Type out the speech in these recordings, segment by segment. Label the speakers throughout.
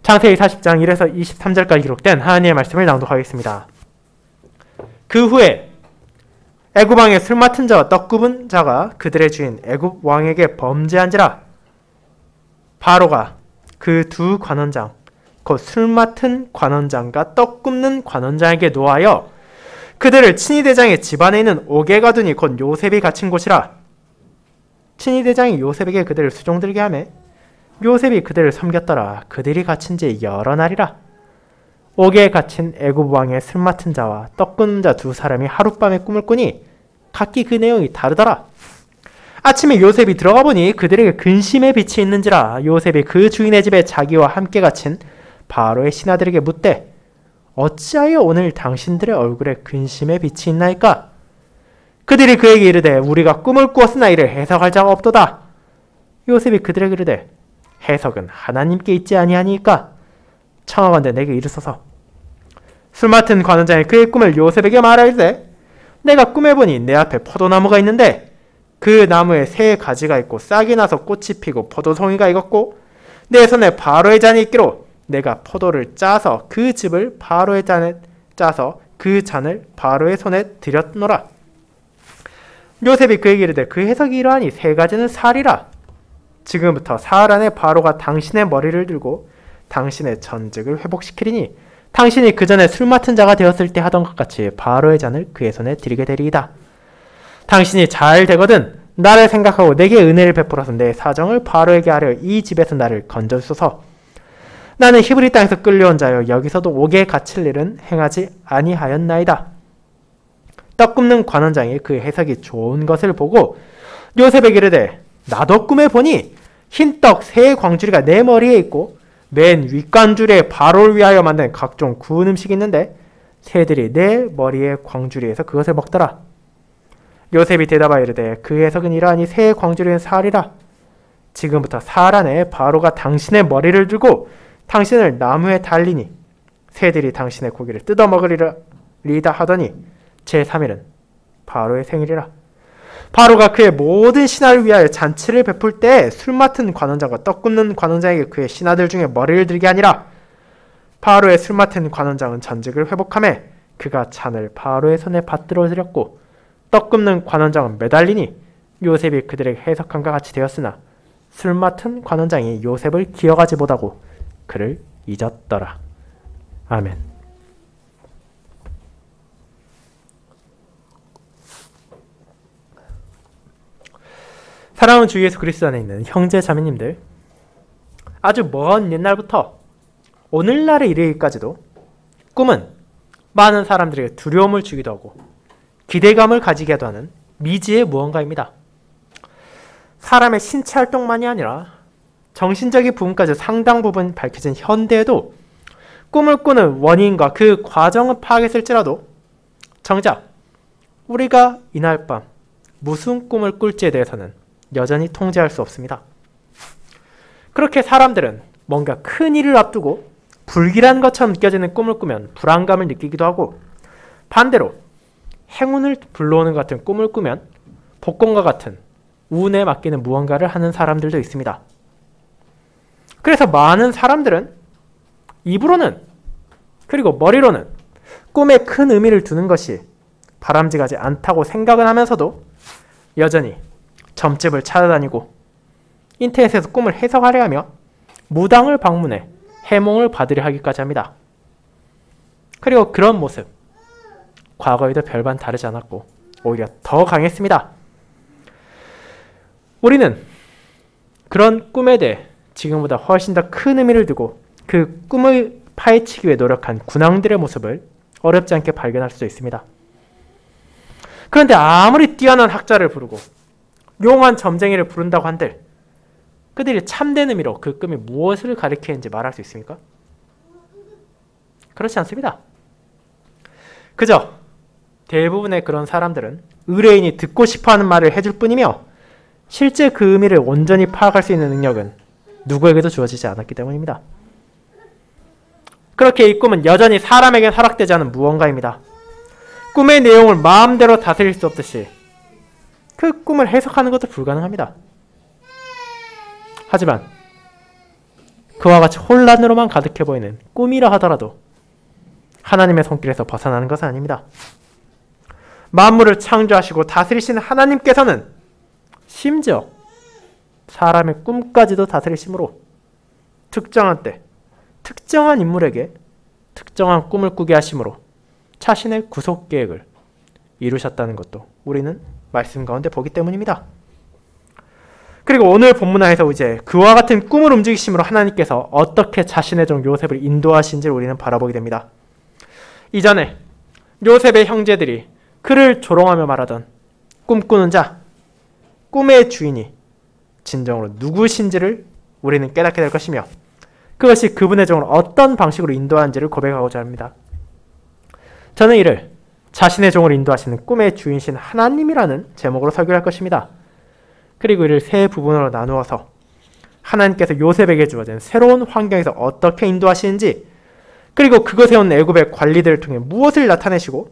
Speaker 1: 창세기 40장 1에서 23절까지 기록된 하나님의 말씀을 낭독하겠습니다. 그 후에 애굽 왕의 술 맡은 자와 떡 굽은 자가 그들의 주인 애굽 왕에게 범죄한지라. 바로가 그 두 관원장 곧 술 맡은 관원장과 떡 굽는 관원장에게 노하여 그들을 친위대장의 집안에 있는 옥에 가두니 곧 요셉이 갇힌 곳이라. 친위대장이 요셉에게 그들을 수종들게 하매 요셉이 그들을 섬겼더라. 그들이 갇힌 지 여러 날이라. 옥에 갇힌 애굽 왕의 술 맡은 자와 떡 굽는 자 두 사람이 하룻밤에 꿈을 꾸니 각기 그 내용이 다르더라. 아침에 요셉이 들어가 보니 그들에게 근심의 빛이 있는지라. 요셉이 그 주인의 집에 자기와 함께 갇힌 바로의 신하들에게 묻되 어찌하여 오늘 당신들의 얼굴에 근심의 빛이 있나이까? 그들이 그에게 이르되 우리가 꿈을 꾸었으나 이를 해석할 자가 없도다. 요셉이 그들에게 이르되 해석은 하나님께 있지 아니하니까? 청하건대 내게 이르소서. 술 맡은 관원장이 그의 꿈을 요셉에게 말하이르되 내가 꿈에 보니 내 앞에 포도나무가 있는데 그 나무에 새 가지가 있고 싹이 나서 꽃이 피고 포도송이가 익었고 내 손에 바로의 잔이 있기로 내가 포도를 짜서 그 즙을 바로의 잔에 짜서 그 잔을 바로의 손에 들였노라. 요셉이 그에게 이르되 그 해석이 이러하니 세 가지는 살이라. 지금부터 사흘 안에 바로가 당신의 머리를 들고 당신의 전직을 회복시키리니 당신이 그 전에 술 맡은 자가 되었을 때 하던 것 같이 바로의 잔을 그의 손에 드리게 되리이다. 당신이 잘 되거든 나를 생각하고 내게 은혜를 베풀어서 내 사정을 바로에게 하려 이 집에서 나를 건져주소서. 나는 히브리 땅에서 끌려온 자여 여기서도 옥에 갇힐 일은 행하지 아니하였나이다. 떡 굽는 관원장이 그 해석이 좋은 것을 보고 요셉에게 이르되 나도 꿈에 보니 흰 떡 세 광주리가 내 머리에 있고 맨 윗광주리에 바로를 위하여 만든 각종 구운 음식이 있는데 새들이 내 머리의 광주리에서 그것을 먹더라. 요셉이 대답하여 이르되 그 해석은 이러하니 새 광주리는 사흘이라. 지금부터 사흘 안에 바로가 당신의 머리를 들고 당신을 나무에 달리니 새들이 당신의 고기를 뜯어먹으리다 하더니 제3일은 바로의 생일이라. 바로가 그의 모든 신하를 위하여 잔치를 베풀 때 술 맡은 관원장과 떡 굽는 관원장에게 그의 신하들 중에 머리를 들게 하니라. 바로의 술 맡은 관원장은 전직을 회복하며 그가 잔을 바로의 손에 받들어 드렸고 떡 굽는 관원장은 매달리니 요셉이 그들에게 해석함과 같이 되었으나 술 맡은 관원장이 요셉을 기억하지 못하고 그를 잊었더라. 아멘. 사랑하는 주 예수 그리스도 안에 있는 형제 자매님들, 아주 먼 옛날부터 오늘날에 이르기까지도 꿈은 많은 사람들에게 두려움을 주기도 하고 기대감을 가지게도 하는 미지의 무언가입니다. 사람의 신체 활동만이 아니라 정신적인 부분까지 상당 부분 밝혀진 현대에도 꿈을 꾸는 원인과 그 과정을 파악했을지라도 정작 우리가 이날 밤 무슨 꿈을 꿀지에 대해서는 여전히 통제할 수 없습니다. 그렇게 사람들은 뭔가 큰 일을 앞두고 불길한 것처럼 느껴지는 꿈을 꾸면 불안감을 느끼기도 하고 반대로 행운을 불러오는 것 같은 꿈을 꾸면 복권과 같은 운에 맡기는 무언가를 하는 사람들도 있습니다. 그래서 많은 사람들은 입으로는 그리고 머리로는 꿈에 큰 의미를 두는 것이 바람직하지 않다고 생각은 하면서도 여전히 점집을 찾아다니고 인터넷에서 꿈을 해석하려 하며 무당을 방문해 해몽을 받으려 하기까지 합니다. 그리고 그런 모습 과거에도 별반 다르지 않았고 오히려 더 강했습니다. 우리는 그런 꿈에 대해 지금보다 훨씬 더 큰 의미를 두고 그 꿈을 파헤치기 위해 노력한 군왕들의 모습을 어렵지 않게 발견할 수 있습니다. 그런데 아무리 뛰어난 학자를 부르고 용한 점쟁이를 부른다고 한들 그들이 참된 의미로 그 꿈이 무엇을 가리키는지 말할 수 있습니까? 그렇지 않습니다. 그저 대부분의 그런 사람들은 의뢰인이 듣고 싶어하는 말을 해줄 뿐이며 실제 그 의미를 온전히 파악할 수 있는 능력은 누구에게도 주어지지 않았기 때문입니다. 그렇게 이 꿈은 여전히 사람에게 허락되지 않은 무언가입니다. 꿈의 내용을 마음대로 다스릴 수 없듯이 그 꿈을 해석하는 것도 불가능합니다. 하지만 그와 같이 혼란으로만 가득해 보이는 꿈이라 하더라도 하나님의 손길에서 벗어나는 것은 아닙니다. 만물을 창조하시고 다스리시는 하나님께서는 심지어 사람의 꿈까지도 다스리심으로 특정한 때, 특정한 인물에게 특정한 꿈을 꾸게 하심으로 자신의 구속 계획을 이루셨다는 것도 우리는 말씀 가운데 보기 때문입니다. 그리고 오늘 본문에서 이제 그와 같은 꿈을 움직이심으로 하나님께서 어떻게 자신의 종 요셉을 인도하신지를 우리는 바라보게 됩니다. 이전에 요셉의 형제들이 그를 조롱하며 말하던 꿈꾸는 자, 꿈의 주인이 진정으로 누구신지를 우리는 깨닫게 될 것이며 그것이 그분의 종을 어떤 방식으로 인도하는지를 고백하고자 합니다. 저는 이를 자신의 종을 인도하시는 꿈의 주인이신 하나님이라는 제목으로 설교할 것입니다. 그리고 이를 세 부분으로 나누어서 하나님께서 요셉에게 주어진 새로운 환경에서 어떻게 인도하시는지, 그리고 그것에 온 애굽의 관리들을 통해 무엇을 나타내시고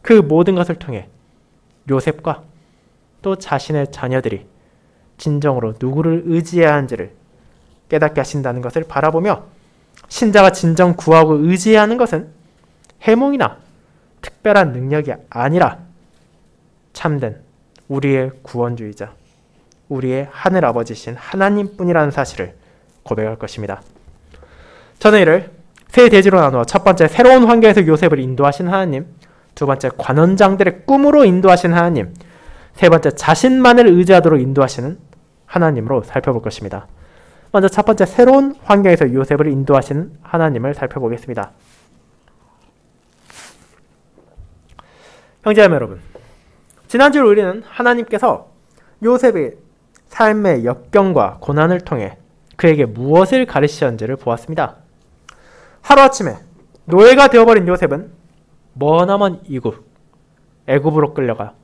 Speaker 1: 그 모든 것을 통해 요셉과 또 자신의 자녀들이 진정으로 누구를 의지해야 하는지를 깨닫게 하신다는 것을 바라보며, 신자가 진정 구하고 의지해야 하는 것은 해몽이나 특별한 능력이 아니라 참된 우리의 구원주의자, 우리의 하늘아버지신 하나님뿐이라는 사실을 고백할 것입니다. 저는 이를 세 대지로 나누어 첫 번째 새로운 환경에서 요셉을 인도하신 하나님, 두 번째 관원장들의 꿈으로 인도하신 하나님, 세 번째 자신만을 의지하도록 인도하시는 하나님으로 살펴볼 것입니다. 먼저 첫 번째 새로운 환경에서 요셉을 인도하시는 하나님을 살펴보겠습니다. 형제자매 여러분, 지난주 우리는 하나님께서 요셉의 삶의 역경과 고난을 통해 그에게 무엇을 가르치셨는지를 보았습니다. 하루아침에 노예가 되어버린 요셉은 머나먼 이국, 애굽으로 끌려가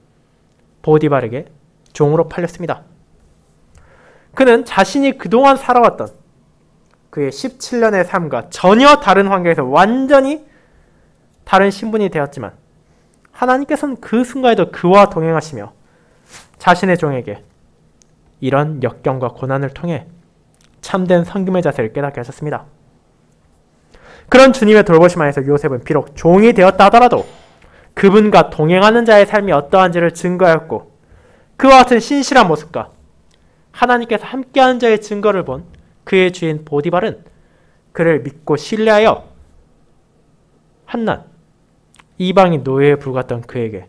Speaker 1: 보디발에게 종으로 팔렸습니다. 그는 자신이 그동안 살아왔던 그의 17년의 삶과 전혀 다른 환경에서 완전히 다른 신분이 되었지만 하나님께서는 그 순간에도 그와 동행하시며 자신의 종에게 이런 역경과 고난을 통해 참된 섬김의 자세를 깨닫게 하셨습니다. 그런 주님의 돌보심 안에서 요셉은 비록 종이 되었다 하더라도 그분과 동행하는 자의 삶이 어떠한지를 증거하였고, 그와 같은 신실한 모습과 하나님께서 함께하는 자의 증거를 본 그의 주인 보디발은 그를 믿고 신뢰하여 한낱 이방인 노예에 불과했던 그에게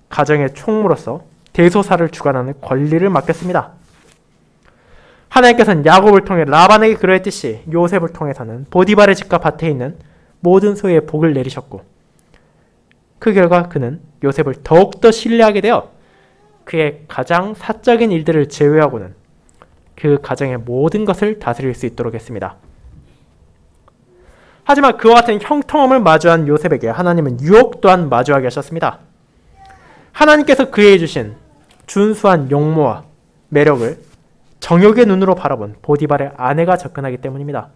Speaker 1: 가정의 총무로서 대소사를 주관하는 권리를 맡겼습니다. 하나님께서는 야곱을 통해 라반에게 그러했듯이 요셉을 통해서는 보디발의 집과 밭에 있는 모든 소유에 복을 내리셨고, 그 결과 그는 요셉을 더욱더 신뢰하게 되어 그의 가장 사적인 일들을 제외하고는 그 가정의 모든 것을 다스릴 수 있도록 했습니다. 하지만 그와 같은 형통함을 마주한 요셉에게 하나님은 유혹 또한 마주하게 하셨습니다. 하나님께서 그에게 주신 준수한 용모와 매력을 정욕의 눈으로 바라본 보디발의 아내가 접근하기 때문입니다.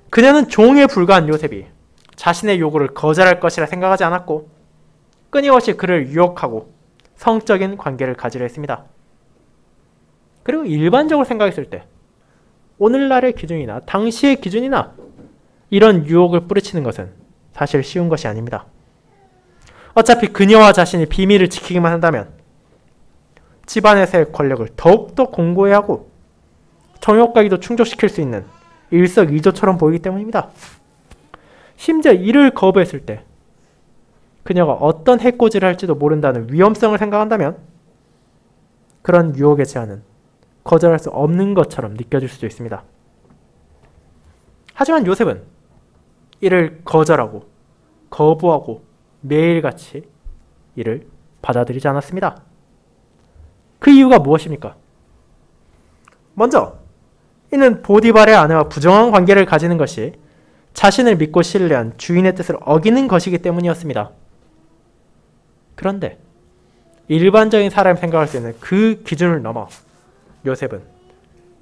Speaker 1: 그녀는 종에 불과한 요셉이 자신의 요구를 거절할 것이라 생각하지 않았고 끊임없이 그를 유혹하고 성적인 관계를 가지려 했습니다. 그리고 일반적으로 생각했을 때 오늘날의 기준이나 당시의 기준이나 이런 유혹을 뿌리치는 것은 사실 쉬운 것이 아닙니다. 어차피 그녀와 자신이 비밀을 지키기만 한다면 집안에서의 권력을 더욱더 공고히 하고 정욕가기도 충족시킬 수 있는 일석이조처럼 보이기 때문입니다. 심지어 이를 거부했을 때 그녀가 어떤 해코지를 할지도 모른다는 위험성을 생각한다면 그런 유혹의 제한은 거절할 수 없는 것처럼 느껴질 수도 있습니다. 하지만 요셉은 이를 거절하고 거부하고 매일같이 이를 받아들이지 않았습니다. 그 이유가 무엇입니까? 먼저 이는 보디발의 아내와 부정한 관계를 가지는 것이 자신을 믿고 신뢰한 주인의 뜻을 어기는 것이기 때문이었습니다. 그런데 일반적인 사람이 생각할 수 있는 그 기준을 넘어 요셉은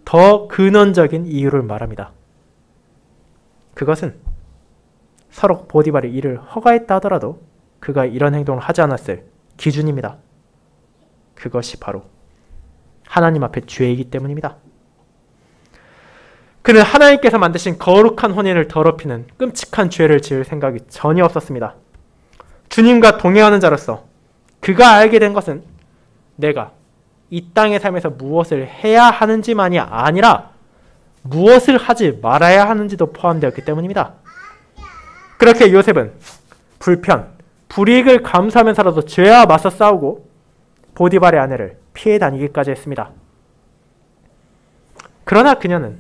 Speaker 1: 더 근원적인 이유를 말합니다. 그것은 서로 보디발이 이를 허가했다 하더라도 그가 이런 행동을 하지 않았을 기준입니다. 그것이 바로 하나님 앞에 죄이기 때문입니다. 그는 하나님께서 만드신 거룩한 혼인을 더럽히는 끔찍한 죄를 지을 생각이 전혀 없었습니다. 주님과 동행하는 자로서 그가 알게 된 것은 내가 이 땅의 삶에서 무엇을 해야 하는지만이 아니라 무엇을 하지 말아야 하는지도 포함되었기 때문입니다. 그렇게 요셉은 불편, 불이익을 감수하면서라도 죄와 맞서 싸우고 보디발의 아내를 피해 다니기까지 했습니다. 그러나 그녀는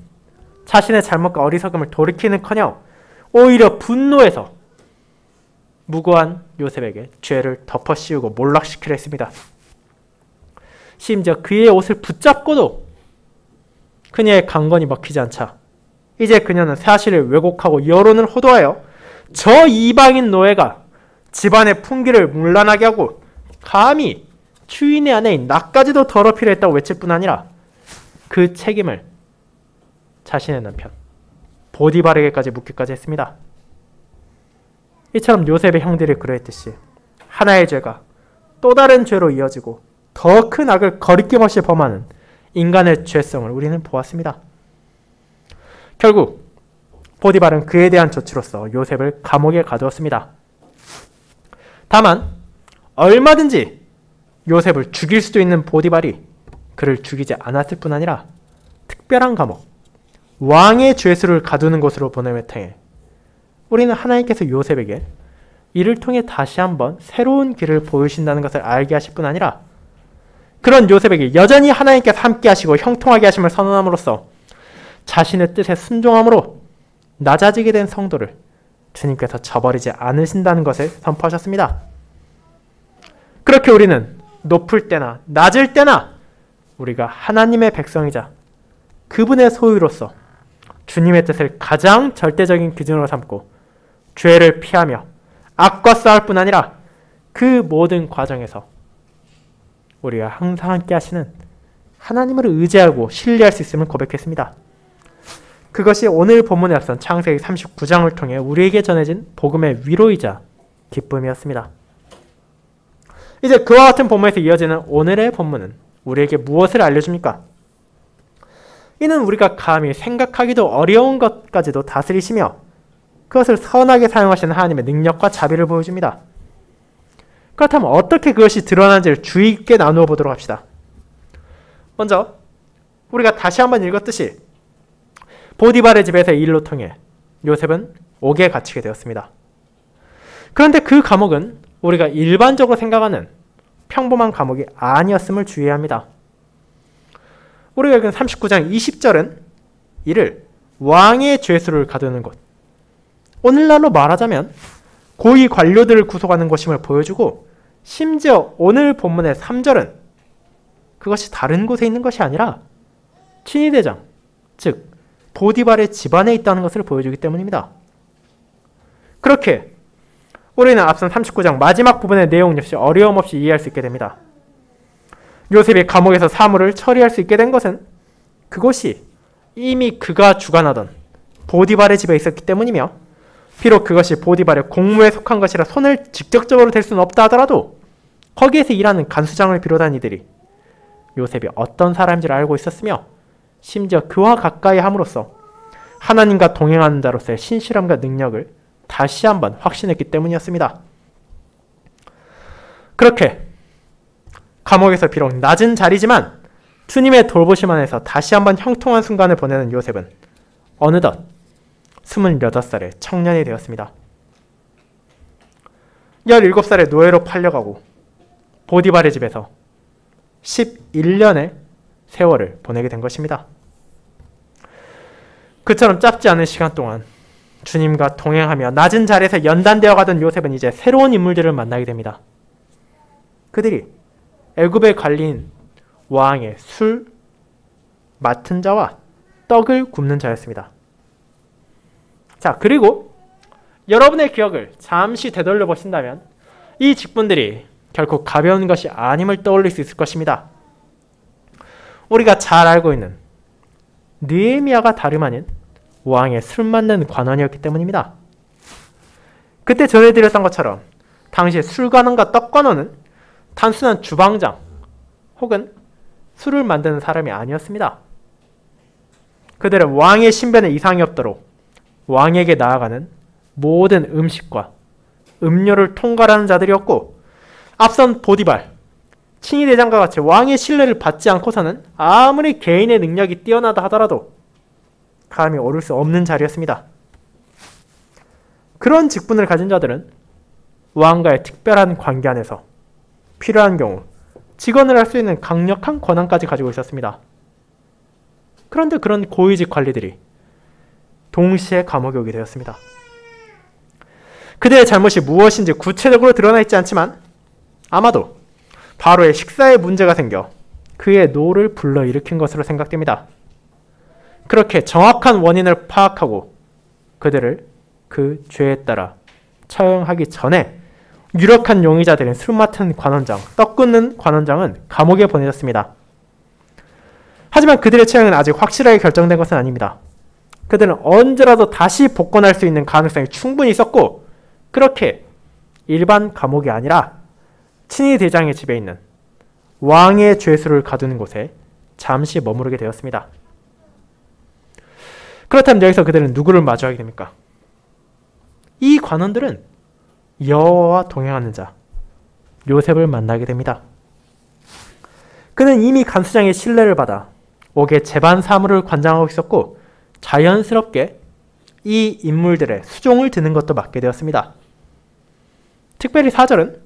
Speaker 1: 자신의 잘못과 어리석음을 돌이키는커녕 오히려 분노해서 무고한 요셉에게 죄를 덮어씌우고 몰락시키려 했습니다. 심지어 그의 옷을 붙잡고도 그녀의 강건이 먹히지 않자 이제 그녀는 사실을 왜곡하고 여론을 호도하여 저 이방인 노예가 집안의 풍기를 문란하게 하고 감히 주인의 아내인 나까지도 더럽히려 했다고 외칠 뿐 아니라 그 책임을 자신의 남편 보디발에게까지 묻기까지 했습니다. 이처럼 요셉의 형들이 그러했듯이 하나의 죄가 또 다른 죄로 이어지고 더 큰 악을 거리낌 없이 범하는 인간의 죄성을 우리는 보았습니다. 결국 보디발은 그에 대한 조치로서 요셉을 감옥에 가두었습니다. 다만 얼마든지 요셉을 죽일 수도 있는 보디발이 그를 죽이지 않았을 뿐 아니라 특별한 감옥, 왕의 죄수를 가두는 곳으로 보내며 통해 우리는 하나님께서 요셉에게 이를 통해 다시 한번 새로운 길을 보여주신다는 것을 알게 하실 뿐 아니라 그런 요셉에게 여전히 하나님께서 함께 하시고 형통하게 하심을 선언함으로써 자신의 뜻에 순종함으로 낮아지게 된 성도를 주님께서 저버리지 않으신다는 것을 선포하셨습니다. 그렇게 우리는 높을 때나 낮을 때나 우리가 하나님의 백성이자 그분의 소유로서 주님의 뜻을 가장 절대적인 기준으로 삼고 죄를 피하며 악과 싸울 뿐 아니라 그 모든 과정에서 우리가 항상 함께 하시는 하나님을 의지하고 신뢰할 수 있음을 고백했습니다. 그것이 오늘 본문에 앞선 창세기 39장을 통해 우리에게 전해진 복음의 위로이자 기쁨이었습니다. 이제 그와 같은 본문에서 이어지는 오늘의 본문은 우리에게 무엇을 알려줍니까? 이는 우리가 감히 생각하기도 어려운 것까지도 다스리시며 그것을 선하게 사용하시는 하나님의 능력과 자비를 보여줍니다. 그렇다면 어떻게 그것이 드러나는지를 주의 있게 나누어 보도록 합시다. 먼저 우리가 다시 한번 읽었듯이 보디발의 집에서의 일로 통해 요셉은 옥에 갇히게 되었습니다. 그런데 그 감옥은 우리가 일반적으로 생각하는 평범한 감옥이 아니었음을 주의해야 합니다. 우리가 읽은 39장 20절은 이를 왕의 죄수를 가두는 곳, 오늘날로 말하자면 고위 관료들을 구속하는 곳임을 보여주고 심지어 오늘 본문의 3절은 그것이 다른 곳에 있는 것이 아니라 친위대장, 즉 보디발의 집안에 있다는 것을 보여주기 때문입니다. 그렇게 우리는 앞선 39장 마지막 부분의 내용 역시 어려움 없이 이해할 수 있게 됩니다. 요셉이 감옥에서 사물을 처리할 수 있게 된 것은 그곳이 이미 그가 주관하던 보디발의 집에 있었기 때문이며 비록 그것이 보디발의 공무에 속한 것이라 손을 직접적으로 댈 수는 없다 하더라도 거기에서 일하는 간수장을 비롯한 이들이 요셉이 어떤 사람인지를 알고 있었으며 심지어 그와 가까이 함으로써 하나님과 동행하는 자로서의 신실함과 능력을 다시 한번 확신했기 때문이었습니다. 그렇게 감옥에서 비록 낮은 자리지만 주님의 돌보심 안에서 다시 한번 형통한 순간을 보내는 요셉은 어느덧 28살의 청년이 되었습니다. 17살의 노예로 팔려가고 보디발의 집에서 11년의 세월을 보내게 된 것입니다. 그처럼 짧지 않은 시간 동안 주님과 동행하며 낮은 자리에서 연단되어 가던 요셉은 이제 새로운 인물들을 만나게 됩니다. 그들이 애굽의 관리인 왕의 술 맡은 자와 떡을 굽는 자였습니다. 자, 그리고 여러분의 기억을 잠시 되돌려 보신다면 이 직분들이 결코 가벼운 것이 아님을 떠올릴 수 있을 것입니다. 우리가 잘 알고 있는 느헤미야가 다름 아닌 왕의 술 맡는 관원이었기 때문입니다. 그때 전해드렸던 것처럼 당시 술관원과 떡관원은 단순한 주방장 혹은 술을 만드는 사람이 아니었습니다. 그들은 왕의 신변에 이상이 없도록 왕에게 나아가는 모든 음식과 음료를 통과하는 자들이었고, 앞선 보디발, 친위대장과 같이 왕의 신뢰를 받지 않고서는 아무리 개인의 능력이 뛰어나다 하더라도 감히 오를 수 없는 자리였습니다. 그런 직분을 가진 자들은 왕과의 특별한 관계 안에서 필요한 경우 직언을 할 수 있는 강력한 권한까지 가지고 있었습니다. 그런데 그런 고위직 관리들이 동시에 감옥에 오게 되었습니다. 그들의 잘못이 무엇인지 구체적으로 드러나 있지 않지만 아마도 바로의 식사에 문제가 생겨 그의 노를 불러일으킨 것으로 생각됩니다. 그렇게 정확한 원인을 파악하고 그들을 그 죄에 따라 처형하기 전에 유력한 용의자들인 술 맡은 관원장, 떡 굽는 관원장은 감옥에 보내졌습니다. 하지만 그들의 처형은 아직 확실하게 결정된 것은 아닙니다. 그들은 언제라도 다시 복권할 수 있는 가능성이 충분히 있었고, 그렇게 일반 감옥이 아니라 친위 대장의 집에 있는 왕의 죄수를 가두는 곳에 잠시 머무르게 되었습니다. 그렇다면 여기서 그들은 누구를 마주하게 됩니까? 이 관원들은 여호와와 동행하는 자 요셉을 만나게 됩니다. 그는 이미 간수장의 신뢰를 받아 옥의 재반 사무를 관장하고 있었고, 자연스럽게 이 인물들의 수종을 드는 것도 맡게 되었습니다. 특별히 4절은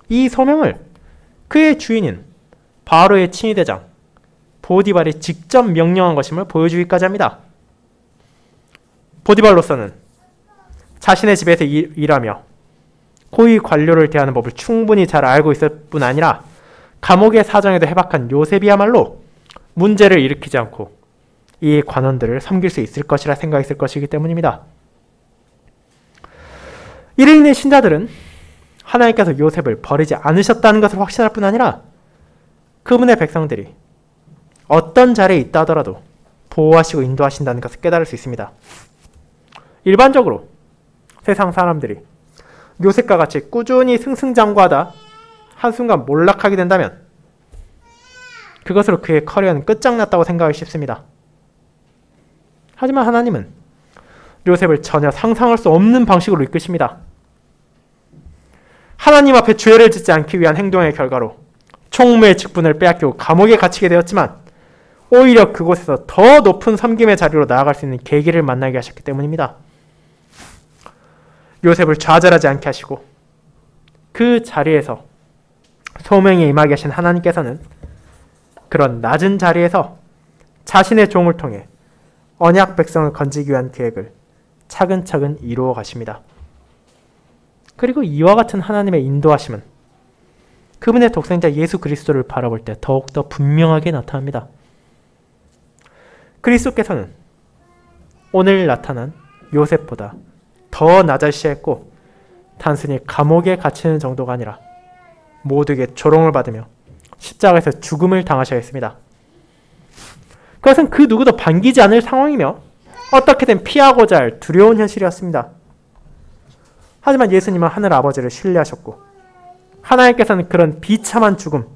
Speaker 1: 이 소명을 그의 주인인 바로의 친위대장 보디발이 직접 명령한 것임을 보여주기까지 합니다. 보디발로서는 자신의 집에서 일하며 고위 관료를 대하는 법을 충분히 잘 알고 있을 뿐 아니라 감옥의 사정에도 해박한 요셉이야말로 문제를 일으키지 않고 이 관원들을 섬길 수 있을 것이라 생각했을 것이기 때문입니다. 이로 인해 신자들은 하나님께서 요셉을 버리지 않으셨다는 것을 확신할 뿐 아니라 그분의 백성들이 어떤 자리에 있다 하더라도 보호하시고 인도하신다는 것을 깨달을 수 있습니다. 일반적으로 세상 사람들이 요셉과 같이 꾸준히 승승장구하다 한순간 몰락하게 된다면 그것으로 그의 커리어는 끝장났다고 생각하기 쉽습니다. 하지만 하나님은 요셉을 전혀 상상할 수 없는 방식으로 이끄십니다. 하나님 앞에 죄를 짓지 않기 위한 행동의 결과로 총무의 직분을 빼앗기고 감옥에 갇히게 되었지만 오히려 그곳에서 더 높은 섬김의 자리로 나아갈 수 있는 계기를 만나게 하셨기 때문입니다. 요셉을 좌절하지 않게 하시고 그 자리에서 소명에 임하게 하신 하나님께서는 그런 낮은 자리에서 자신의 종을 통해 언약 백성을 건지기 위한 계획을 차근차근 이루어 가십니다. 그리고 이와 같은 하나님의 인도하심은 그분의 독생자 예수 그리스도를 바라볼 때 더욱더 분명하게 나타납니다. 그리스도께서는 오늘 나타난 요셉보다 더 낮아지셨고 단순히 감옥에 갇히는 정도가 아니라 모두에게 조롱을 받으며 십자가에서 죽음을 당하셔야 했습니다. 그것은 그 누구도 반기지 않을 상황이며 어떻게든 피하고자 할 두려운 현실이었습니다. 하지만 예수님은 하늘 아버지를 신뢰하셨고 하나님께서는 그런 비참한 죽음,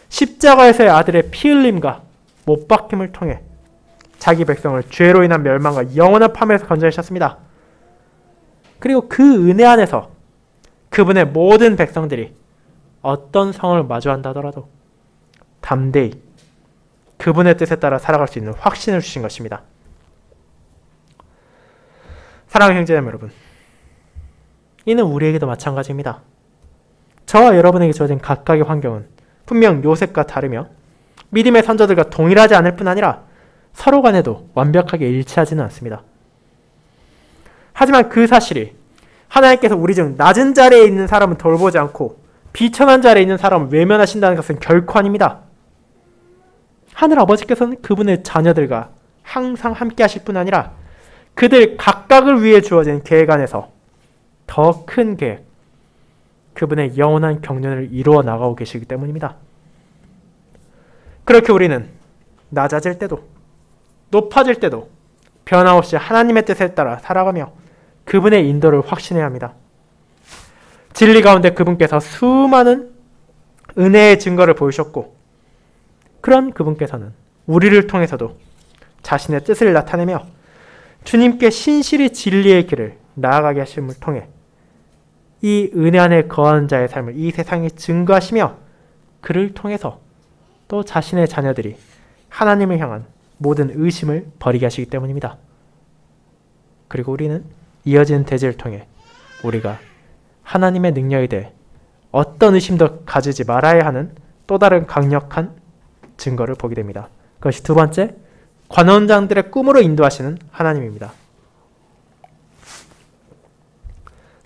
Speaker 1: 십자가에서의 아들의 피 흘림과 못 박힘을 통해 자기 백성을 죄로 인한 멸망과 영원한 파멸에서 건져내셨습니다. 그리고 그 은혜 안에서 그분의 모든 백성들이 어떤 상황을 마주한다 하더라도 담대히 그분의 뜻에 따라 살아갈 수 있는 확신을 주신 것입니다. 사랑하는 형제자매 여러분, 이는 우리에게도 마찬가지입니다. 저와 여러분에게 주어진 각각의 환경은 분명 요셉과 다르며 믿음의 선조들과 동일하지 않을 뿐 아니라 서로 간에도 완벽하게 일치하지는 않습니다. 하지만 그 사실이 하나님께서 우리 중 낮은 자리에 있는 사람은 돌보지 않고 비천한 자리에 있는 사람을 외면하신다는 것은 결코 아닙니다. 하늘 아버지께서는 그분의 자녀들과 항상 함께 하실 뿐 아니라 그들 각각을 위해 주어진 계획 안에서 더 큰 계획, 그분의 영원한 경륜을 이루어 나가고 계시기 때문입니다. 그렇게 우리는 낮아질 때도 높아질 때도 변함없이 하나님의 뜻에 따라 살아가며 그분의 인도를 확신해야 합니다. 진리 가운데 그분께서 수많은 은혜의 증거를 보이셨고 그런 그분께서는 우리를 통해서도 자신의 뜻을 나타내며 주님께 신실히 진리의 길을 나아가게 하심을 통해 이 은혜 안에 거하는 자의 삶을 이 세상에 증거하시며 그를 통해서 또 자신의 자녀들이 하나님을 향한 모든 의심을 버리게 하시기 때문입니다. 그리고 우리는 이어지는 대제를 통해 우리가 하나님의 능력에 대해 어떤 의심도 가지지 말아야 하는 또 다른 강력한 증거를 보게 됩니다. 그것이 두 번째, 관원장들의 꿈으로 인도하시는 하나님입니다.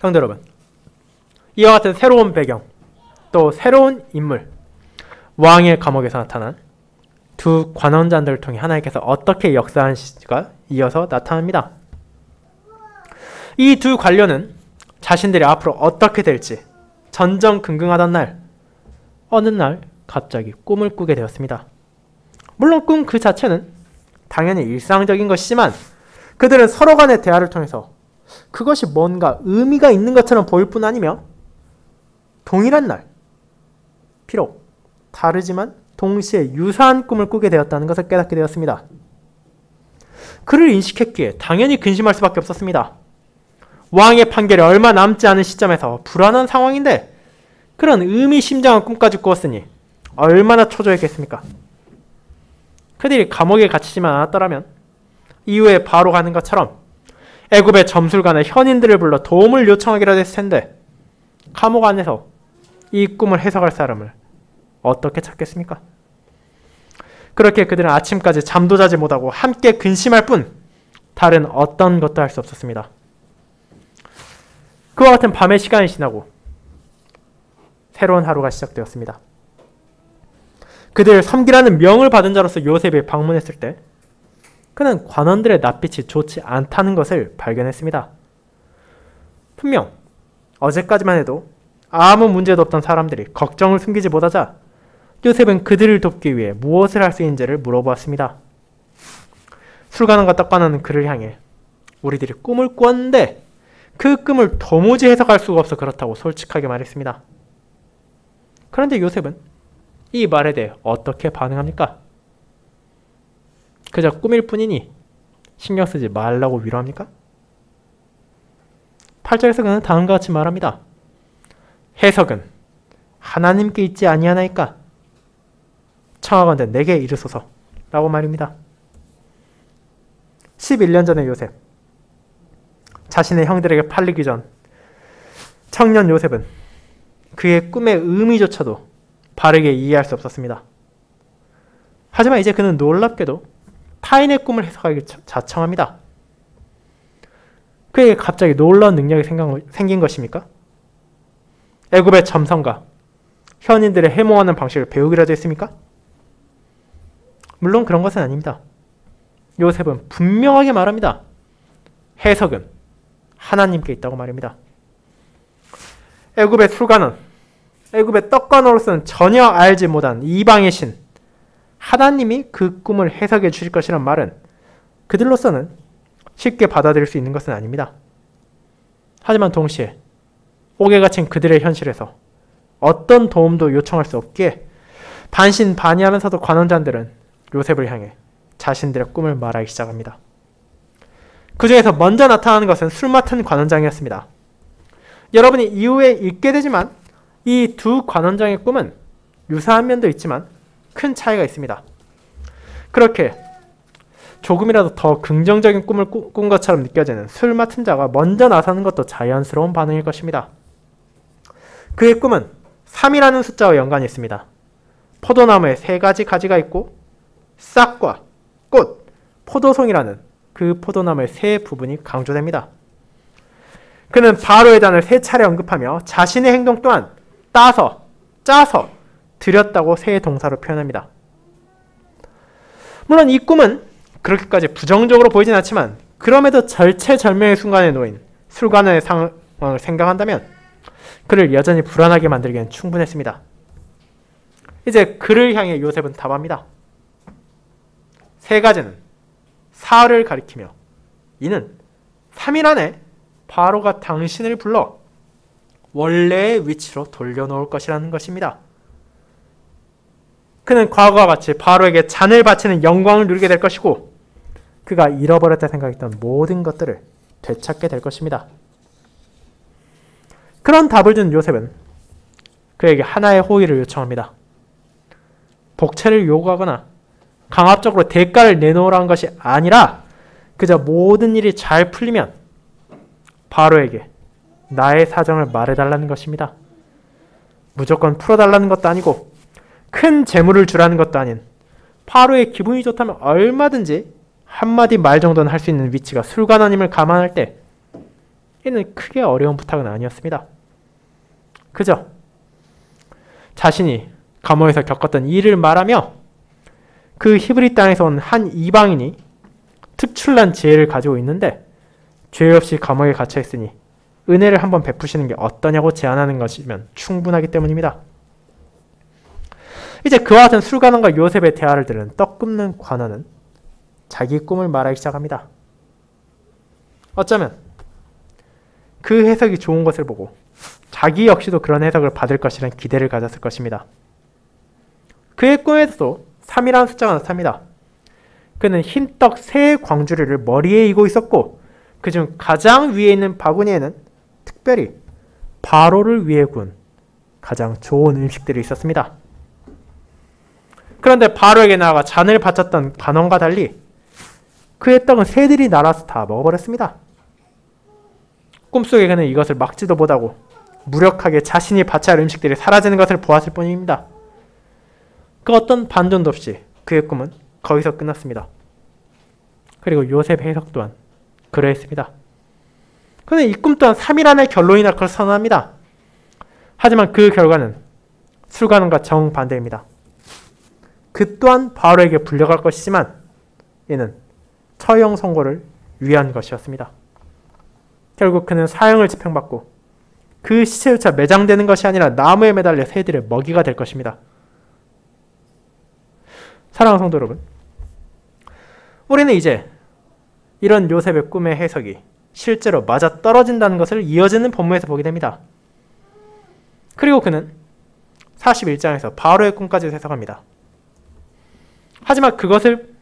Speaker 1: 성도 여러분, 이와 같은 새로운 배경, 또 새로운 인물, 왕의 감옥에서 나타난 두 관원장들을 통해 하나님께서 어떻게 역사하시는지가 이어서 나타납니다. 이 두 관료는 자신들이 앞으로 어떻게 될지 전전긍긍하던 날, 어느 날 갑자기 꿈을 꾸게 되었습니다. 물론 꿈 그 자체는 당연히 일상적인 것이지만 그들은 서로 간의 대화를 통해서 그것이 뭔가 의미가 있는 것처럼 보일 뿐 아니며 동일한 날, 비록 다르지만 동시에 유사한 꿈을 꾸게 되었다는 것을 깨닫게 되었습니다. 그를 인식했기에 당연히 근심할 수밖에 없었습니다. 왕의 판결이 얼마 남지 않은 시점에서 불안한 상황인데 그런 의미심장한 꿈까지 꾸었으니 얼마나 초조했겠습니까? 그들이 감옥에 갇히지만 않았더라면 이후에 바로 가는 것처럼 애굽의 점술관의 현인들을 불러 도움을 요청하기라도 했을 텐데 감옥 안에서 이 꿈을 해석할 사람을 어떻게 찾겠습니까? 그렇게 그들은 아침까지 잠도 자지 못하고 함께 근심할 뿐 다른 어떤 것도 할 수 없었습니다. 그와 같은 밤의 시간이 지나고 새로운 하루가 시작되었습니다. 그들을 섬기라는 명을 받은 자로서 요셉이 방문했을 때 그는 관원들의 낯빛이 좋지 않다는 것을 발견했습니다. 분명 어제까지만 해도 아무 문제도 없던 사람들이 걱정을 숨기지 못하자 요셉은 그들을 돕기 위해 무엇을 할 수 있는지를 물어보았습니다. 술관원과 떡관원은 그를 향해 우리들이 꿈을 꾸었는데 그 꿈을 도무지 해석할 수가 없어 그렇다고 솔직하게 말했습니다. 그런데 요셉은 이 말에 대해 어떻게 반응합니까? 그저 꿈일 뿐이니 신경 쓰지 말라고 위로합니까? 8절에서 그는 다음과 같이 말합니다. 해석은 하나님께 있지 아니하나이까? 청하건대 내게 이르소서 라고 말입니다. 11년 전의 요셉, 자신의 형들에게 팔리기 전 청년 요셉은 그의 꿈의 의미조차도 바르게 이해할 수 없었습니다. 하지만 이제 그는 놀랍게도 타인의 꿈을 해석하기 자청합니다. 그에게 갑자기 놀라운 능력이 생긴 것입니까? 애굽의 점성과 현인들의 해몽하는 방식을 배우기라도 했습니까? 물론 그런 것은 아닙니다. 요셉은 분명하게 말합니다. 해석은 하나님께 있다고 말입니다. 애굽의 술관원, 애굽의 떡관원으로서는 전혀 알지 못한 이방의 신, 하나님이 그 꿈을 해석해 주실 것이란 말은 그들로서는 쉽게 받아들일 수 있는 것은 아닙니다. 하지만 동시에 옥에 갇힌 그들의 현실에서 어떤 도움도 요청할 수 없기에 반신반의하면서도 관원장들은 요셉을 향해 자신들의 꿈을 말하기 시작합니다. 그 중에서 먼저 나타나는 것은 술 맡은 관원장이었습니다. 여러분이 이후에 읽게 되지만 이 두 관원장의 꿈은 유사한 면도 있지만 큰 차이가 있습니다. 그렇게 조금이라도 더 긍정적인 꿈을 꾼 것처럼 느껴지는 술 맡은 자가 먼저 나서는 것도 자연스러운 반응일 것입니다. 그의 꿈은 3이라는 숫자와 연관이 있습니다. 포도나무에 3가지 가지가 있고 싹과 꽃, 포도송이라는 그 포도나무의 3 부분이 강조됩니다. 그는 바로의 단을 3차례 언급하며 자신의 행동 또한 따서, 짜서, 들였다고 3 동사로 표현합니다. 물론 이 꿈은 그렇게까지 부정적으로 보이진 않지만 그럼에도 절체절명의 순간에 놓인 술관원의 상황을 생각한다면 그를 여전히 불안하게 만들기엔 충분했습니다. 이제 그를 향해 요셉은 답합니다. 3가지는 사흘을 가리키며 이는 3일 안에 바로가 당신을 불러 원래의 위치로 돌려놓을 것이라는 것입니다. 그는 과거와 같이 바로에게 잔을 바치는 영광을 누리게 될 것이고 그가 잃어버렸다 생각했던 모든 것들을 되찾게 될 것입니다. 그런 답을 준 요셉은 그에게 하나의 호의를 요청합니다. 복채를 요구하거나 강압적으로 대가를 내놓으라는 것이 아니라 그저 모든 일이 잘 풀리면 바로에게 나의 사정을 말해달라는 것입니다. 무조건 풀어달라는 것도 아니고 큰 재물을 주라는 것도 아닌 바로의 기분이 좋다면 얼마든지 한마디 말 정도는 할 수 있는 위치가 술관원임을 감안할 때 이는 크게 어려운 부탁은 아니었습니다. 그저 자신이 감옥에서 겪었던 일을 말하며 그 히브리 땅에서 온 한 이방인이 특출난 지혜를 가지고 있는데 죄 없이 감옥에 갇혀 있으니 은혜를 한번 베푸시는 게 어떠냐고 제안하는 것이면 충분하기 때문입니다. 이제 그와 같은 술관원과 요셉의 대화를 들은 떡 굽는 관원은 자기 꿈을 말하기 시작합니다. 어쩌면 그 해석이 좋은 것을 보고 자기 역시도 그런 해석을 받을 것이라는 기대를 가졌을 것입니다. 그의 꿈에서도 3이라는 숫자가 나타납니다. 그는 흰떡 3광주리를 머리에 이고 있었고 그중 가장 위에 있는 바구니에는 특별히 바로를 위해 구운 가장 좋은 음식들이 있었습니다. 그런데 바로에게 나아가 잔을 바쳤던 관원과 달리 그의 떡은 새들이 날아서 다 먹어버렸습니다. 꿈속에 그는 이것을 막지도 못하고 무력하게 자신이 바쳐야 할 음식들이 사라지는 것을 보았을 뿐입니다. 그 어떤 반전도 없이 그의 꿈은 거기서 끝났습니다. 그리고 요셉 해석 또한 그러했습니다. 그는 이 꿈 또한 3일안에 결론이 날 것을 선언합니다. 하지만 그 결과는 술관원과 정반대입니다. 그 또한 바로에게 불려갈 것이지만 이는 처형 선고를 위한 것이었습니다. 결국 그는 사형을 집행받고 그 시체조차 매장되는 것이 아니라 나무에 매달려 새들의 먹이가 될 것입니다. 사랑하는 성도 여러분, 우리는 이제 이런 요셉의 꿈의 해석이 실제로 맞아떨어진다는 것을 이어지는 본문에서 보게 됩니다. 그리고 그는 41장에서 바로의 꿈까지 해석합니다. 하지만 그것을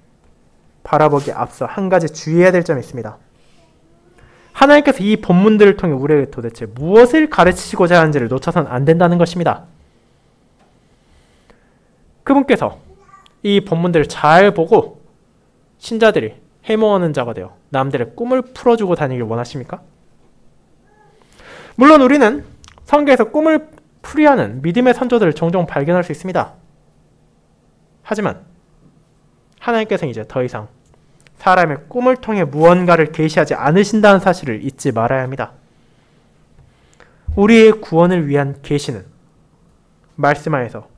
Speaker 1: 바라보기에 앞서 한 가지 주의해야 될 점이 있습니다. 하나님께서 이 본문들을 통해 우리에게 도대체 무엇을 가르치시고자 하는지를 놓쳐서는 안 된다는 것입니다. 그분께서 이 본문들을 잘 보고 신자들이 해몽하는 자가 되어 남들의 꿈을 풀어주고 다니길 원하십니까? 물론 우리는 성경에서 꿈을 풀이하는 믿음의 선조들을 종종 발견할 수 있습니다. 하지만 하나님께서는 이제 더 이상 사람의 꿈을 통해 무언가를 계시하지 않으신다는 사실을 잊지 말아야 합니다. 우리의 구원을 위한 계시는 말씀 안에서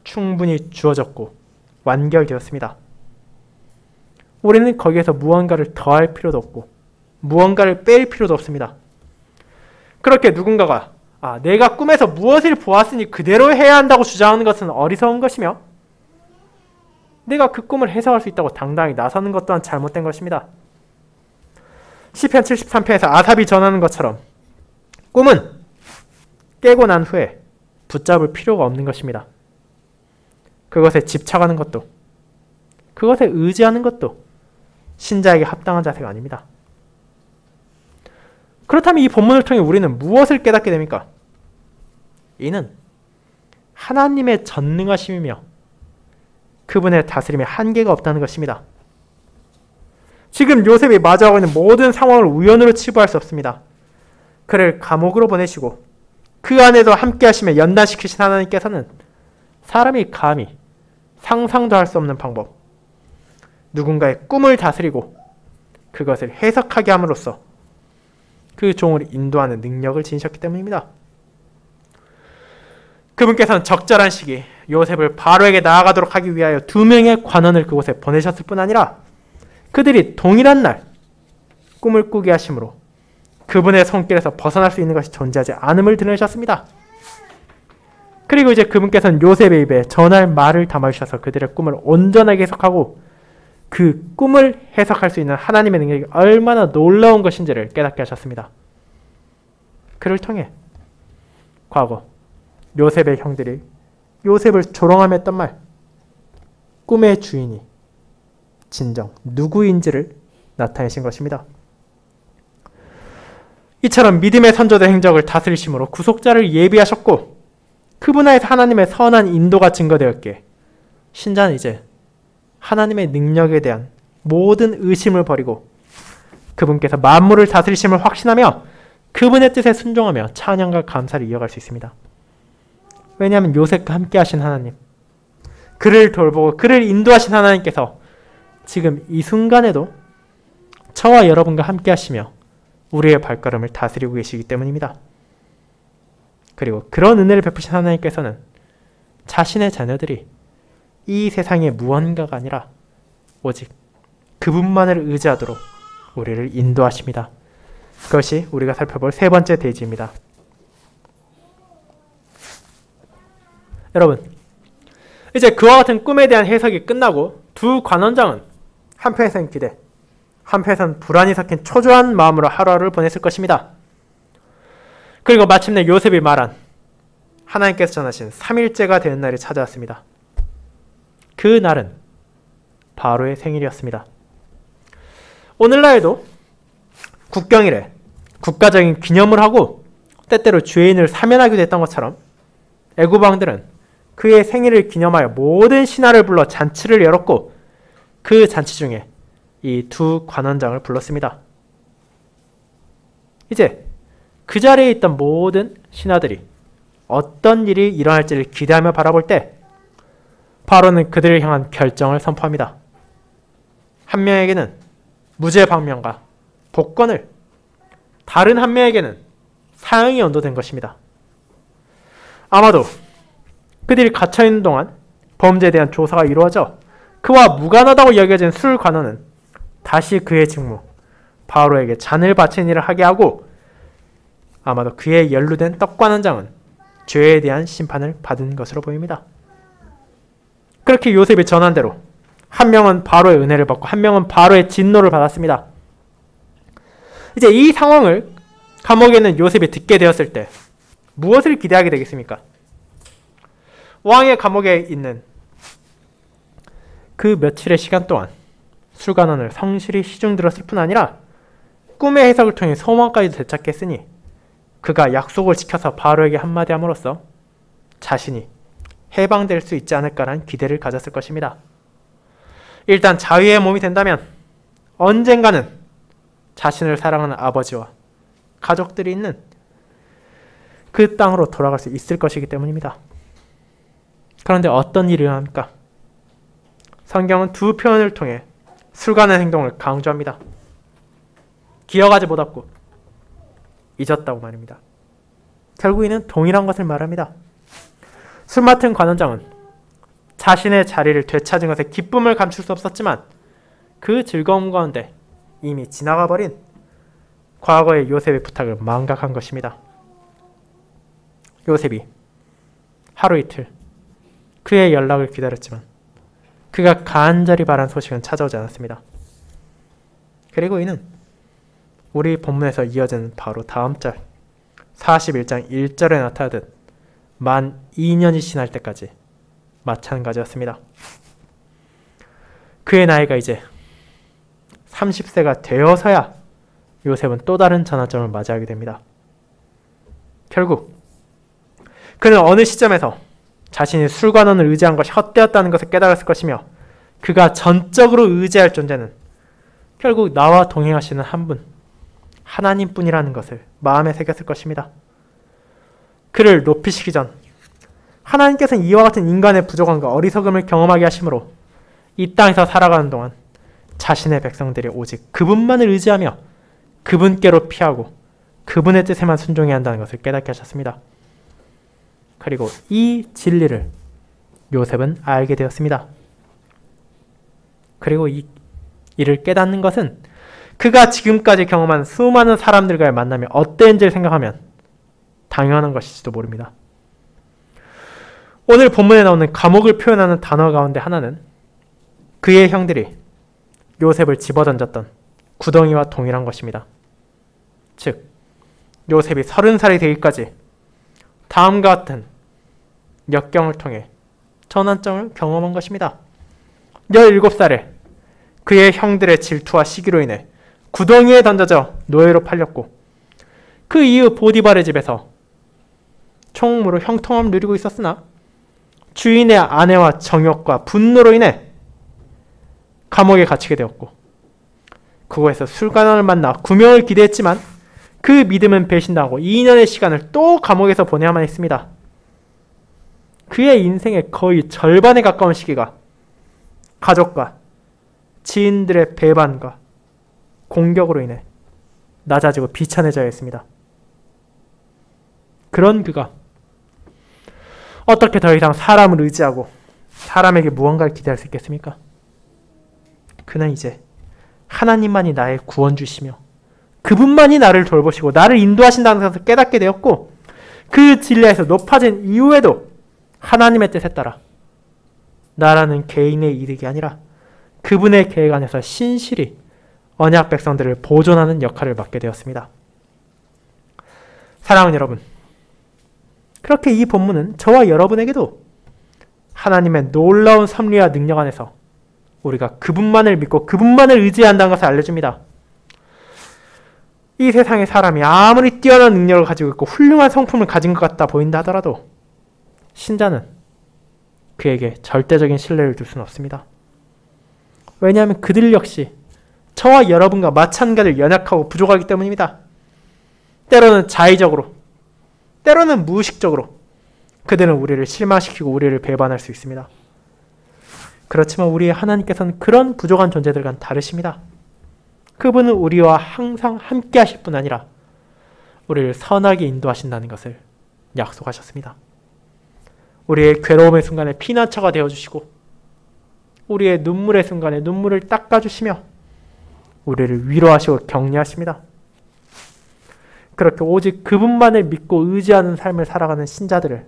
Speaker 1: 충분히 주어졌고 완결되었습니다. 우리는 거기에서 무언가를 더할 필요도 없고 무언가를 뺄 필요도 없습니다. 그렇게 누군가가 내가 꿈에서 무엇을 보았으니 그대로 해야 한다고 주장하는 것은 어리석은 것이며 내가 그 꿈을 해석할 수 있다고 당당히 나서는 것 또한 잘못된 것입니다. 시편 73편에서 아삽이 전하는 것처럼 꿈은 깨고 난 후에 붙잡을 필요가 없는 것입니다. 그것에 집착하는 것도 그것에 의지하는 것도 신자에게 합당한 자세가 아닙니다. 그렇다면 이 본문을 통해 우리는 무엇을 깨닫게 됩니까? 이는 하나님의 전능하심이며 그분의 다스림에 한계가 없다는 것입니다. 지금 요셉이 마주하고 있는 모든 상황을 우연으로 치부할 수 없습니다. 그를 감옥으로 보내시고 그 안에도 함께 하시며 연단시키신 하나님께서는 사람이 감히 상상도 할 수 없는 방법, 누군가의 꿈을 다스리고 그것을 해석하게 함으로써 그 종을 인도하는 능력을 지니셨기 때문입니다. 그분께서는 적절한 시기 요셉을 바로에게 나아가도록 하기 위하여 2명의 관원을 그곳에 보내셨을 뿐 아니라 그들이 동일한 날 꿈을 꾸게 하심으로 그분의 손길에서 벗어날 수 있는 것이 존재하지 않음을 드러내셨습니다. 그리고 이제 그분께서는 요셉의 입에 전할 말을 담아주셔서 그들의 꿈을 온전하게 해석하고 그 꿈을 해석할 수 있는 하나님의 능력이 얼마나 놀라운 것인지를 깨닫게 하셨습니다. 그를 통해 과거 요셉의 형들이 요셉을 조롱하며 했던 말, 꿈의 주인이 진정 누구인지를 나타내신 것입니다. 이처럼 믿음의 선조들 행적을 다스리심으로 구속자를 예비하셨고 그분 하에서 하나님의 선한 인도가 증거되었기에 신자는 이제 하나님의 능력에 대한 모든 의심을 버리고 그분께서 만물을 다스리심을 확신하며 그분의 뜻에 순종하며 찬양과 감사를 이어갈 수 있습니다. 왜냐하면 요셉과 함께 하신 하나님, 그를 돌보고 그를 인도하신 하나님께서 지금 이 순간에도 저와 여러분과 함께 하시며 우리의 발걸음을 다스리고 계시기 때문입니다. 그리고 그런 은혜를 베푸신 하나님께서는 자신의 자녀들이 이 세상의 무언가가 아니라 오직 그분만을 의지하도록 우리를 인도하십니다. 그것이 우리가 살펴볼 세 번째 대지입니다. 여러분, 이제 그와 같은 꿈에 대한 해석이 끝나고 두 관원장은 한편에서는 기대, 한편에서는 불안이 섞인 초조한 마음으로 하루하루를 보냈을 것입니다. 그리고 마침내 요셉이 말한 하나님께서 전하신 3일째가 되는 날이 찾아왔습니다. 그 날은 바로의 생일이었습니다. 오늘날에도 국경일에 국가적인 기념을 하고 때때로 죄인을 사면하기도 했던 것처럼 애굽 왕들은 그의 생일을 기념하여 모든 신하를 불러 잔치를 열었고 그 잔치 중에 이 두 관원장을 불렀습니다. 이제 그 자리에 있던 모든 신하들이 어떤 일이 일어날지를 기대하며 바라볼 때 바로는 그들을 향한 결정을 선포합니다. 한 명에게는 무죄 방면과 복권을, 다른 한 명에게는 사형이 언도된 것입니다. 아마도 그들이 갇혀있는 동안 범죄에 대한 조사가 이루어져 그와 무관하다고 여겨진 술 관원은 다시 그의 직무, 바로에게 잔을 바치는 일을 하게 하고 아마도 그에 연루된 떡 관원장은 죄에 대한 심판을 받은 것으로 보입니다. 그렇게 요셉이 전한 대로 한 명은 바로의 은혜를 받고 한 명은 바로의 진노를 받았습니다. 이제 이 상황을 감옥에 있는 요셉이 듣게 되었을 때 무엇을 기대하게 되겠습니까? 왕의 감옥에 있는 그 며칠의 시간 동안 술관원을 성실히 시중 들었을 뿐 아니라 꿈의 해석을 통해 소망까지도 되찾겠으니 그가 약속을 지켜서 바로에게 한마디 함으로써 자신이 해방될 수 있지 않을까라는 기대를 가졌을 것입니다. 일단 자유의 몸이 된다면 언젠가는 자신을 사랑하는 아버지와 가족들이 있는 그 땅으로 돌아갈 수 있을 것이기 때문입니다. 그런데 어떤 일이 일어납니까? 성경은 두 표현을 통해 술관의 행동을 강조합니다. 기억하지 못했고 잊었다고 말입니다. 결국 이는 동일한 것을 말합니다. 술 맡은 관원장은 자신의 자리를 되찾은 것에 기쁨을 감출 수 없었지만 그 즐거움 가운데 이미 지나가 버린 과거의 요셉의 부탁을 망각한 것입니다. 요셉이 하루 이틀 그의 연락을 기다렸지만 그가 간절히 바란 소식은 찾아오지 않았습니다. 그리고 이는 우리 본문에서 이어지는 바로 다음 절 41장 1절에 나타나듯 만 2년이 지날 때까지 마찬가지였습니다. 그의 나이가 이제 30세가 되어서야 요셉은 또 다른 전환점을 맞이하게 됩니다. 결국 그는 어느 시점에서 자신이 술관원을 의지한 것이 헛되었다는 것을 깨달았을 것이며 그가 전적으로 의지할 존재는 결국 나와 동행하시는 한 분, 하나님뿐이라는 것을 마음에 새겼을 것입니다. 그를 높이시기 전 하나님께서는 이와 같은 인간의 부족함과 어리석음을 경험하게 하심으로 이 땅에서 살아가는 동안 자신의 백성들이 오직 그분만을 의지하며 그분께로 피하고 그분의 뜻에만 순종해야 한다는 것을 깨닫게 하셨습니다. 그리고 이 진리를 요셉은 알게 되었습니다. 그리고 이를 깨닫는 것은 그가 지금까지 경험한 수많은 사람들과의 만남이 어땠는지를 생각하면 당연한 것일지도 모릅니다. 오늘 본문에 나오는 감옥을 표현하는 단어 가운데 하나는 그의 형들이 요셉을 집어던졌던 구덩이와 동일한 것입니다. 즉, 요셉이 30살이 되기까지 다음과 같은 역경을 통해 전환점을 경험한 것입니다. 17살에 그의 형들의 질투와 시기로 인해 구덩이에 던져져 노예로 팔렸고 그 이후 보디발의 집에서 총무로 형통함을 누리고 있었으나 주인의 아내와 정욕과 분노로 인해 감옥에 갇히게 되었고 그곳에서 술관원을 만나 구명을 기대했지만 그 믿음은 배신당하고 2년의 시간을 또 감옥에서 보내야만 했습니다. 그의 인생의 거의 절반에 가까운 시기가 가족과 지인들의 배반과 공격으로 인해 낮아지고 비천해져야 했습니다. 그런 그가 어떻게 더 이상 사람을 의지하고 사람에게 무언가를 기대할 수 있겠습니까? 그는 이제 하나님만이 나의 구원주시며 그분만이 나를 돌보시고 나를 인도하신다는 것을 깨닫게 되었고 그 진리에서 높아진 이후에도 하나님의 뜻에 따라 나라는 개인의 이득이 아니라 그분의 계획 안에서 신실히 언약 백성들을 보존하는 역할을 맡게 되었습니다. 사랑하는 여러분, 그렇게 이 본문은 저와 여러분에게도 하나님의 놀라운 섭리와 능력 안에서 우리가 그분만을 믿고 그분만을 의지한다는 것을 알려줍니다. 이 세상의 사람이 아무리 뛰어난 능력을 가지고 있고 훌륭한 성품을 가진 것 같다 보인다 하더라도 신자는 그에게 절대적인 신뢰를 둘 수는 없습니다. 왜냐하면 그들 역시 저와 여러분과 마찬가지로 연약하고 부족하기 때문입니다. 때로는 자의적으로, 때로는 무의식적으로 그들은 우리를 실망시키고 우리를 배반할 수 있습니다. 그렇지만 우리의 하나님께서는 그런 부족한 존재들과는 다르십니다. 그분은 우리와 항상 함께 하실 뿐 아니라 우리를 선하게 인도하신다는 것을 약속하셨습니다. 우리의 괴로움의 순간에 피난처가 되어주시고 우리의 눈물의 순간에 눈물을 닦아주시며 우리를 위로하시고 격려하십니다. 그렇게 오직 그분만을 믿고 의지하는 삶을 살아가는 신자들을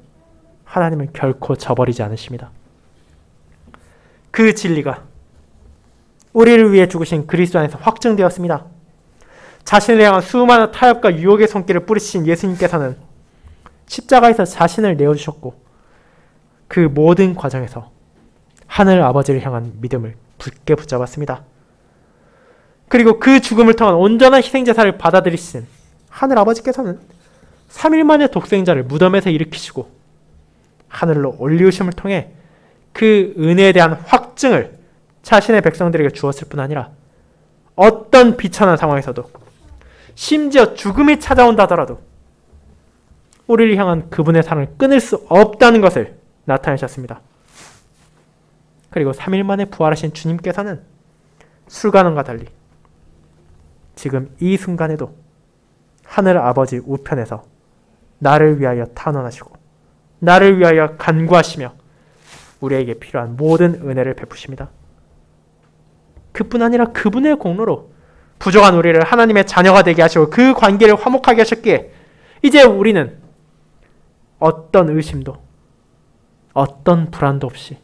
Speaker 1: 하나님은 결코 저버리지 않으십니다. 그 진리가 우리를 위해 죽으신 그리스도 안에서 확증되었습니다. 자신을 향한 수많은 타협과 유혹의 손길을 뿌리신 예수님께서는 십자가에서 자신을 내어주셨고 그 모든 과정에서 하늘 아버지를 향한 믿음을 굳게 붙잡았습니다. 그리고 그 죽음을 통한 온전한 희생제사를 받아들이신 하늘 아버지께서는 3일 만에 독생자를 무덤에서 일으키시고 하늘로 올리우심을 통해 그 은혜에 대한 확증을 자신의 백성들에게 주었을 뿐 아니라 어떤 비천한 상황에서도 심지어 죽음이 찾아온다 하더라도 우리를 향한 그분의 사랑을 끊을 수 없다는 것을 나타내셨습니다. 그리고 3일 만에 부활하신 주님께서는 술관원과 달리 지금 이 순간에도 하늘 아버지 우편에서 나를 위하여 탄원하시고 나를 위하여 간구하시며 우리에게 필요한 모든 은혜를 베푸십니다. 그뿐 아니라 그분의 공로로 부족한 우리를 하나님의 자녀가 되게 하시고 그 관계를 화목하게 하셨기에 이제 우리는 어떤 의심도 어떤 불안도 없이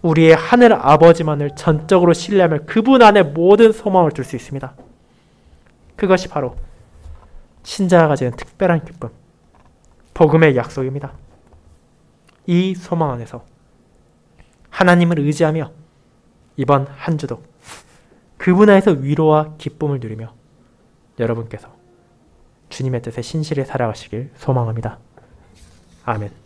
Speaker 1: 우리의 하늘 아버지만을 전적으로 신뢰하며 그분 안에 모든 소망을 둘 수 있습니다. 그것이 바로 신자가 가지는 특별한 기쁨, 복음의 약속입니다. 이 소망 안에서 하나님을 의지하며 이번 한 주도 그분 안에서 위로와 기쁨을 누리며 여러분께서 주님의 뜻에 신실히 살아가시길 소망합니다. 아멘.